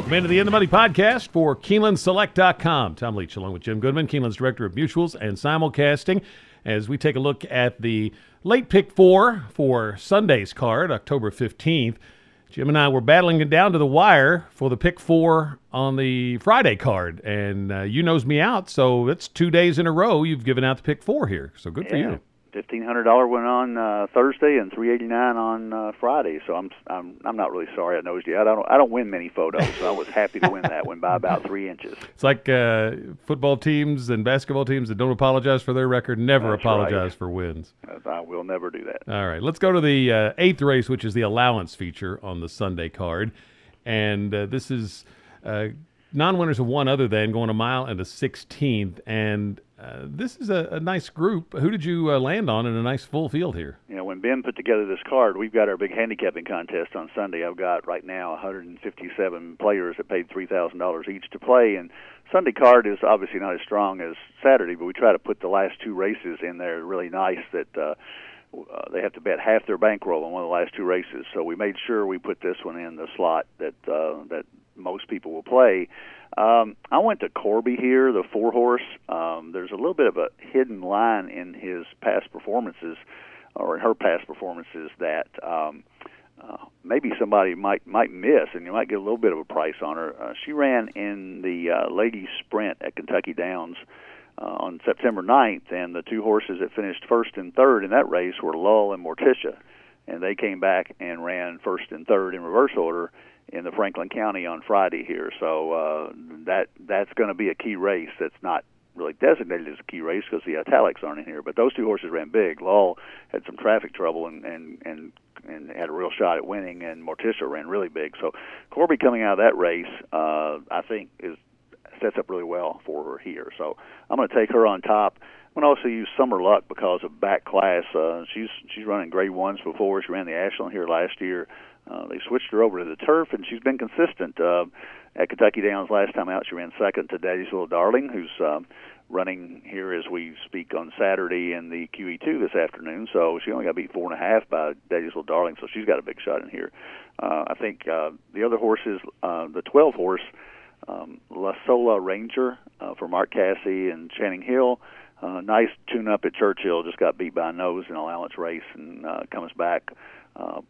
Welcome into the In the Money podcast for KeenelandSelect.com. Tom Leach along with Jim Goodman, Keeneland's Director of Mutuals and Simulcasting, as we take a look at the late pick four for Sunday's card, October 15th. Jim and I were battling it down to the wire for the pick four on the Friday card, and you knows me out, so it's 2 days in a row you've given out the pick four here, so good for you. $1,500 went on Thursday and $389 on Friday. So I'm not really sorry I nosed you out. I don't win many photos, so I was happy to win that one by about 3 inches. It's like football teams and basketball teams that don't apologize for their record never apologize for wins. I will never do that. All right, let's go to the eighth race, which is the allowance feature on the Sunday card, and this is non-winners of one other than going a mile and a 16th, and this is a nice group. Who did you land on in a nice full field here? You know, when Ben put together this card, we've got our big handicapping contest on Sunday. I've got right now 157 players that paid $3,000 each to play, and Sunday card is obviously not as strong as Saturday, but we try to put the last two races in there really nice that they have to bet half their bankroll on one of the last two races. So we made sure we put this one in the slot that most people will play. I went to Corby here, the 4-horse. There's a little bit of a hidden line in his past performances, or in her past performances, that maybe somebody might miss, and you might get a little bit of a price on her. She ran in the ladies sprint at Kentucky Downs on September 9th, and the two horses that finished first and third in that race were Lull and Morticia, and they came back and ran first and third in reverse order in the Franklin County on Friday here. So that's going to be a key race that's not really designated as a key race because the italics aren't in here. But those two horses ran big. Lull had some traffic trouble and had a real shot at winning, and Morticia ran really big. So Corby coming out of that race, I think, sets up really well for her here. So I'm going to take her on top. I'm going to also use Summer Luck because of back class. She's running grade ones before. She ran the Ashland here last year. They switched her over to the turf, and she's been consistent. At Kentucky Downs last time out, she ran second to Daddy's Little Darling, who's running here as we speak on Saturday in the QE2 this afternoon. So she only got beat 4.5 by Daddy's Little Darling, so she's got a big shot in here. I think the other horses, the 12-horse, La Sola Ranger for Mark Cassie and Channing Hill, nice tune-up at Churchill, just got beat by a nose in an allowance race and comes back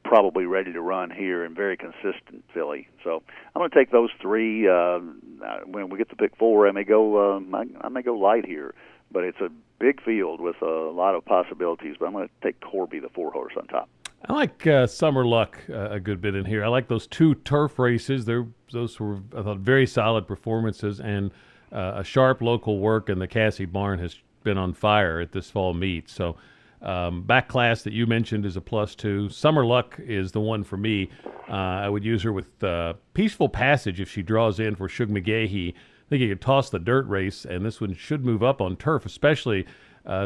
probably ready to run here and very consistent filly. So I'm going to take those three. When we get to pick four, I may go light here, but it's a big field with a lot of possibilities. But I'm going to take Corby, the 4-horse, on top. I like Summer Luck a good bit in here. I like those two turf races. Those were, I thought, very solid performances and a sharp local work, and the Cassie barn has been on fire at this fall meet. So back class that you mentioned is a +2. Summer Luck is the one for me. I would use her with Peaceful Passage if she draws in for Shug McGahee. I think you could toss the dirt race, and this one should move up on turf, especially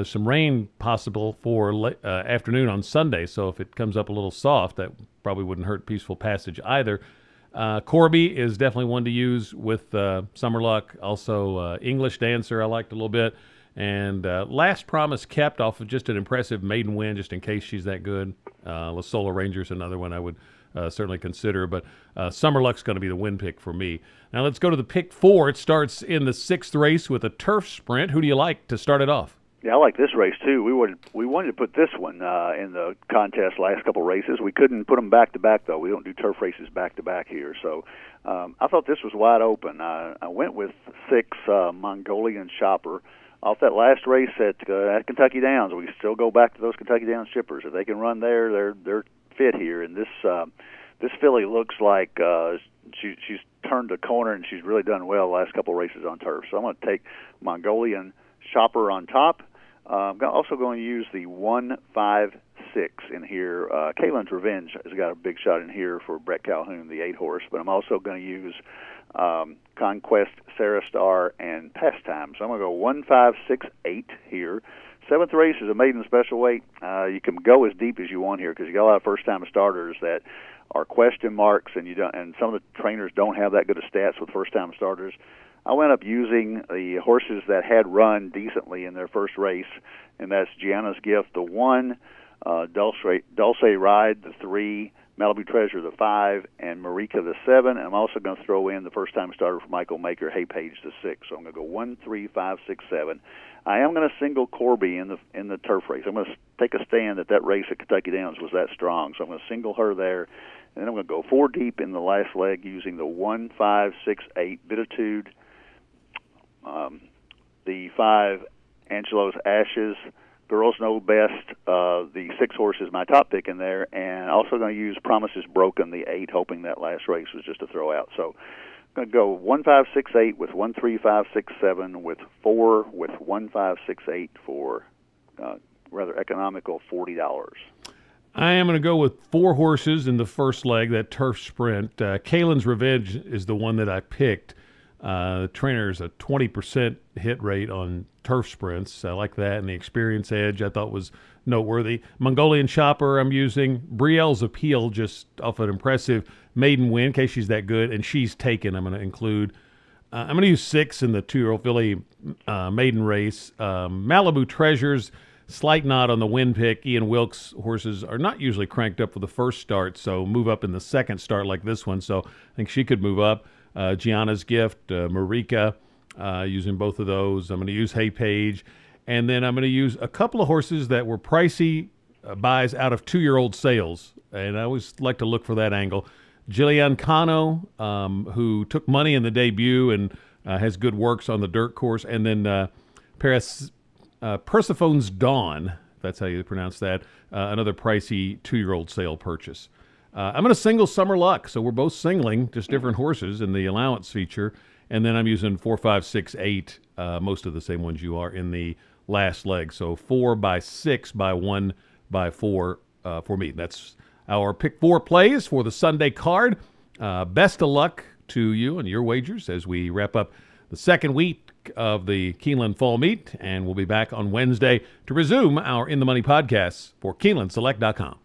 some rain possible for afternoon on Sunday. So if it comes up a little soft, that probably wouldn't hurt Peaceful Passage either. Corby is definitely one to use with Summer Luck. Also, English Dancer I liked a little bit. And Last Promise Kept off of just an impressive maiden win, just in case she's that good. La Sola Ranger's another one I would certainly consider. But Summer Luck's going to be the win pick for me. Now let's go to the pick four. It starts in the 6th race with a turf sprint. Who do you like to start it off? Yeah, I like this race too. We wanted to put this one in the contest last couple races. We couldn't put them back to back though. We don't do turf races back to back here. So I thought this was wide open. I went with 6 Mongolian Shopper. Off that last race at Kentucky Downs, we still go back to those Kentucky Downs shippers. If they can run there, they're fit here. And this filly looks like she's turned a corner, and she's really done well the last couple of races on turf. So I'm going to take Mongolian Shopper on top. I'm also going to use the 156 in here. Kaylin's Revenge has got a big shot in here for Brett Calhoun, the 8-horse. But I'm also going to use Conquest, Sarah Star, and Pastime. So I'm going to go 1, 5, 6, 8 here. 7th race is a maiden special weight. You can go as deep as you want here because you got a lot of first-time starters that are question marks, and some of the trainers don't have that good of stats with first-time starters. I went up using the horses that had run decently in their first race, and that's Gianna's Gift, the 1, Dulce Ride, the 3, Malibu Treasure the 5, and Marika the 7. I'm also going to throw in the first-time starter for Michael Maker, Hey Page the 6. So I'm going to go 1, 3, 5, 6, 7. I am going to single Corby in the turf race. I'm going to take a stand that race at Kentucky Downs was that strong, so I'm going to single her there. And then I'm going to go 4 deep in the last leg using the 1, 5, 6, 8 Bititude, the 5 Angelo's Ashes. Girls Know Best, the 6 horse is my top pick in there, and also going to use Promises Broken, the 8, hoping that last race was just a throw out. So I'm going to go 1, 5, 6, 8 with 1, 3, 5, 6, 7 with 4 with 1, 5, 6, 8 for rather economical $40. I am going to go with 4 horses in the first leg, that turf sprint. Keeneland's Revenge is the one that I picked. The trainer's a 20% hit rate on turf sprints. I like that, and the experience edge I thought was noteworthy. Mongolian Shopper I'm using. Brielle's Appeal, just off an impressive maiden win, in case she's that good, and She's Taken I'm going to include. I'm going to use 6 in the 2-year-old filly maiden race. Malibu Treasures, slight nod on the win pick. Ian Wilkes horses are not usually cranked up for the first start, so move up in the second start like this one, so I think she could move up. Gianna's Gift, Marika, using both of those. I'm going to use Hey Page. And then I'm going to use a couple of horses that were pricey buys out of 2-year-old sales. And I always like to look for that angle. Jillian Cano, who took money in the debut and has good works on the dirt course. And then Persephone's Dawn, if that's how you pronounce that, another pricey 2-year-old sale purchase. I'm going to single Summer Luck, so we're both singling, just different horses in the allowance feature, and then I'm using 4, 5, 6, 8, most of the same ones you are in the last leg. So 4 by 6 by 1 by 4 for me. That's our pick 4 plays for the Sunday card. Best of luck to you and your wagers as we wrap up the second week of the Keeneland Fall Meet, and we'll be back on Wednesday to resume our In the Money podcasts for KeenelandSelect.com.